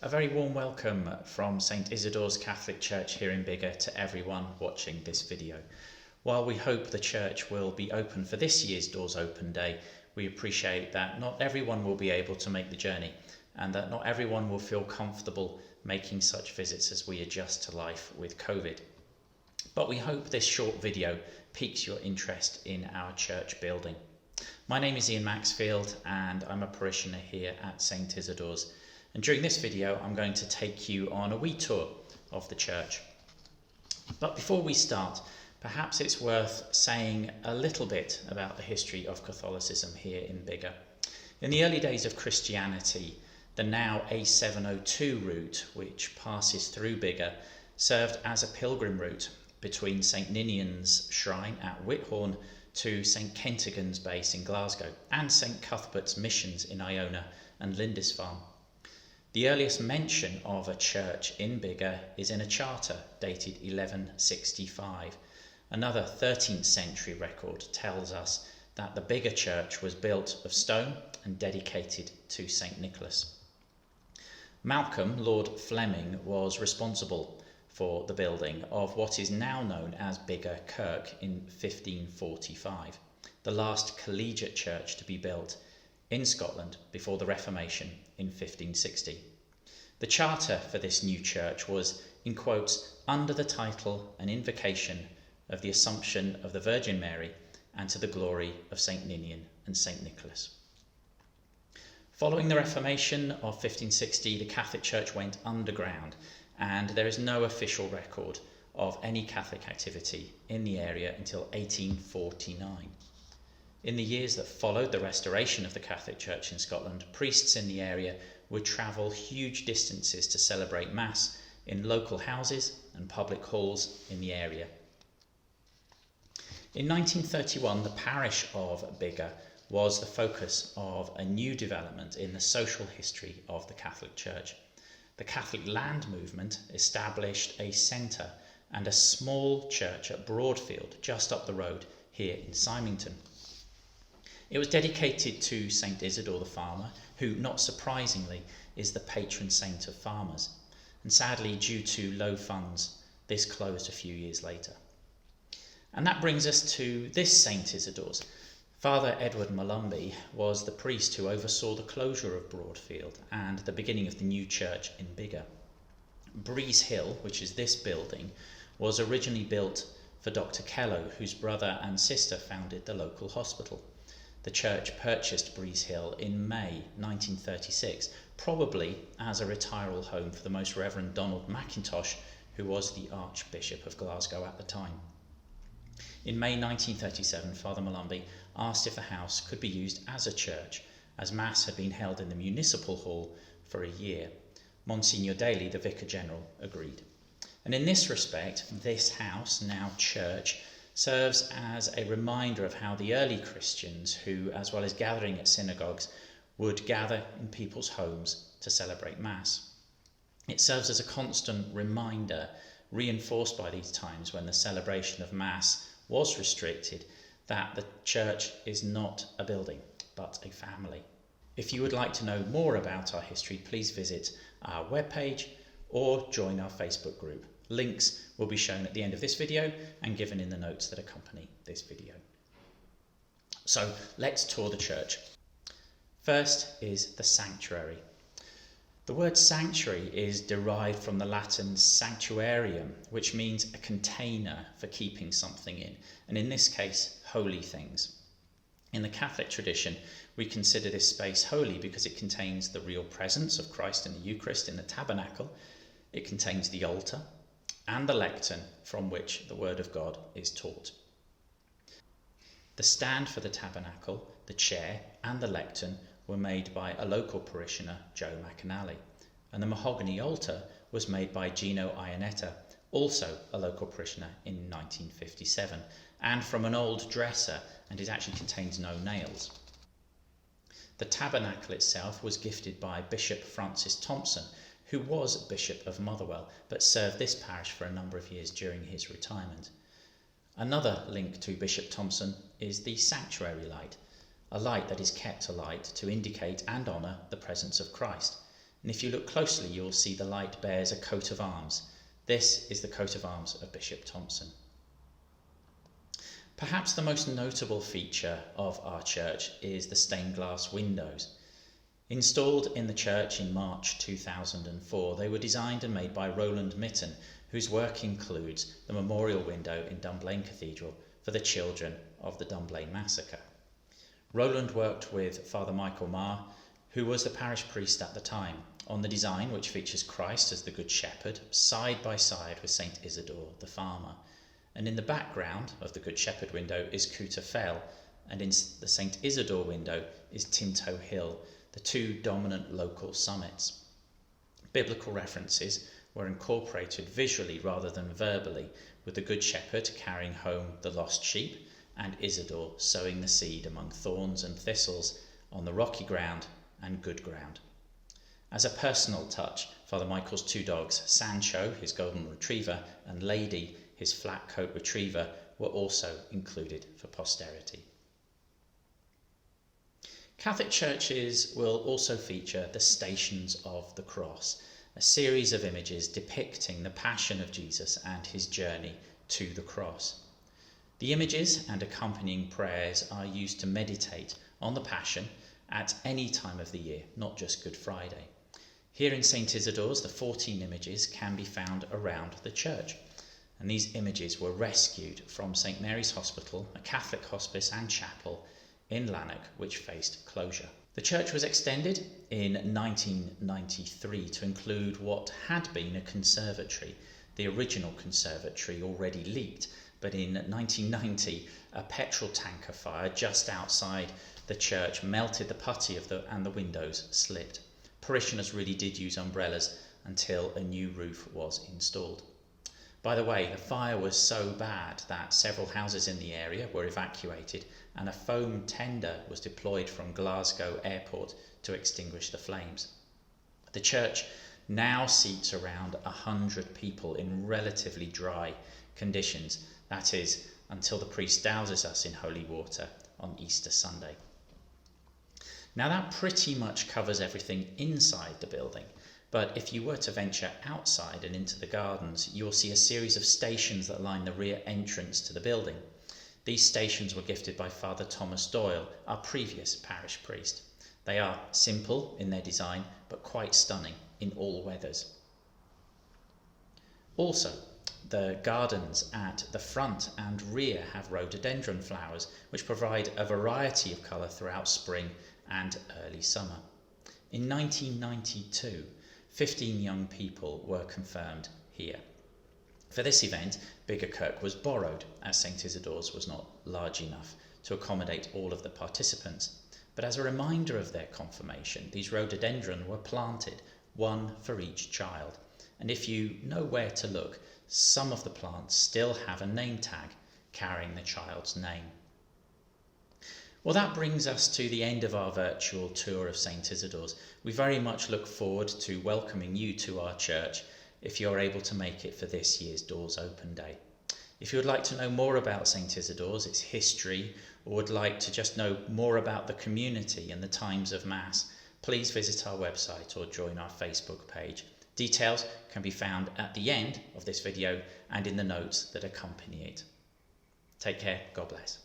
A very warm welcome from St Isidore's Catholic Church here in Biggar to everyone watching this video. While we hope the church will be open for this year's Doors Open Day, we appreciate that not everyone will be able to make the journey and that not everyone will feel comfortable making such visits as we adjust to life with COVID. But we hope this short video piques your interest in our church building. My name is Ian Maxfield and I'm a parishioner here at St Isidore's. And during this video, I'm going to take you on a wee tour of the church. But before we start, perhaps it's worth saying a little bit about the history of Catholicism here in Biggar. In the early days of Christianity, the now A702 route, which passes through Biggar, served as a pilgrim route between St Ninian's shrine at Whithorn to St Kentigern's base in Glasgow and St Cuthbert's missions in Iona and Lindisfarne. The earliest mention of a church in Biggar is in a charter dated 1165. Another 13th century record tells us that the Biggar church was built of stone and dedicated to St Nicholas. Malcolm, Lord Fleming, was responsible for the building of what is now known as Biggar Kirk in 1545, the last collegiate church to be built in Scotland before the Reformation in 1560. The charter for this new church was, in quotes, under the title and invocation of the Assumption of the Virgin Mary and to the glory of St Ninian and St Nicholas. Following the Reformation of 1560, the Catholic Church went underground and there is no official record of any Catholic activity in the area until 1849. In the years that followed the restoration of the Catholic Church in Scotland, priests in the area would travel huge distances to celebrate Mass in local houses and public halls in the area. In 1931, the parish of Biggar was the focus of a new development in the social history of the Catholic Church. The Catholic land movement established a centre and a small church at Broadfield, just up the road here in Symington. It was dedicated to St Isidore the farmer, who, not surprisingly, is the patron saint of farmers. And sadly, due to low funds, this closed a few years later. And that brings us to this St Isidore's. Father Edward Molumby was the priest who oversaw the closure of Broadfield and the beginning of the new church in Biggar. Breeze Hill, which is this building, was originally built for Dr. Kellow, whose brother and sister founded the local hospital. The church purchased Breeze Hill in May 1936, probably as a retiral home for the Most Reverend Donald Mackintosh, who was the Archbishop of Glasgow at the time. In May 1937, Father Molumby asked if the house could be used as a church, as Mass had been held in the municipal hall for a year. Monsignor Daly, the Vicar General, agreed. And in this respect, this house, now church, serves as a reminder of how the early Christians, who, as well as gathering at synagogues, would gather in people's homes to celebrate Mass. It serves as a constant reminder, reinforced by these times when the celebration of Mass was restricted, that the church is not a building, but a family. If you would like to know more about our history, please visit our webpage or join our Facebook group. Links will be shown at the end of this video and given in the notes that accompany this video. So let's tour the church. First is the sanctuary. The word sanctuary is derived from the Latin sanctuarium, which means a container for keeping something in, and in this case, holy things. In the Catholic tradition, we consider this space holy because it contains the real presence of Christ in the Eucharist in the tabernacle. It contains the altar and the lectern from which the Word of God is taught. The stand for the tabernacle, the chair and the lectern were made by a local parishioner, Joe McAnally, and the mahogany altar was made by Gino Ionetta, also a local parishioner in 1957, and from an old dresser, and it actually contains no nails. The tabernacle itself was gifted by Bishop Francis Thompson, who was Bishop of Motherwell, but served this parish for a number of years during his retirement. Another link to Bishop Thompson is the sanctuary light, a light that is kept alight to indicate and honour the presence of Christ. and if you look closely you'll see the light bears a coat of arms. This is the coat of arms of Bishop Thompson. Perhaps the most notable feature of our church is the stained glass windows. Installed in the church in March 2004, they were designed and made by Roland Mitten, whose work includes the memorial window in Dunblane Cathedral for the children of the Dunblane massacre. Roland worked with Father Michael Marr, who was the parish priest at the time, on the design which features Christ as the Good Shepherd, side by side with St. Isidore the farmer. And in the background of the Good Shepherd window is Cooter Fell, and in the St. Isidore window is Tinto Hill, the two dominant local summits. Biblical references were incorporated visually rather than verbally, with the Good Shepherd carrying home the lost sheep and Isidore sowing the seed among thorns and thistles on the rocky ground and good ground. As a personal touch, Father Michael's two dogs, Sancho, his golden retriever, and Lady, his flat coat retriever, were also included for posterity. Catholic churches will also feature the Stations of the Cross, a series of images depicting the Passion of Jesus and his journey to the cross. The images and accompanying prayers are used to meditate on the Passion at any time of the year, not just Good Friday. Here in St. Isidore's, the 14 images can be found around the church, and these images were rescued from St. Mary's Hospital, a Catholic hospice and chapel in Lanark, which faced closure. The church was extended in 1993 to include what had been a conservatory. The original conservatory already leaked, but in 1990 a petrol tanker fire just outside the church melted the putty and the windows slipped. Parishioners really did use umbrellas until a new roof was installed. By the way, the fire was so bad that several houses in the area were evacuated and a foam tender was deployed from Glasgow Airport to extinguish the flames. The church now seats around 100 people in relatively dry conditions, that is, until the priest douses us in holy water on Easter Sunday. Now that pretty much covers everything inside the building, but if you were to venture outside and into the gardens, you'll see a series of stations that line the rear entrance to the building. These stations were gifted by Father Thomas Doyle, our previous parish priest. They are simple in their design, but quite stunning in all weathers. Also, the gardens at the front and rear have rhododendron flowers, which provide a variety of colour throughout spring and early summer. In 1992, 15 young people were confirmed here. For this event, Biggar Kirk was borrowed, as St. Isidore's was not large enough to accommodate all of the participants. But as a reminder of their confirmation, these rhododendron were planted, one for each child. And if you know where to look, some of the plants still have a name tag carrying the child's name. Well, that brings us to the end of our virtual tour of St. Isidore's. We very much look forward to welcoming you to our church if you're able to make it for this year's Doors Open Day. If you would like to know more about St. Isidore's, its history, or would like to just know more about the community and the times of Mass, please visit our website or join our Facebook page. Details can be found at the end of this video and in the notes that accompany it. Take care, God bless.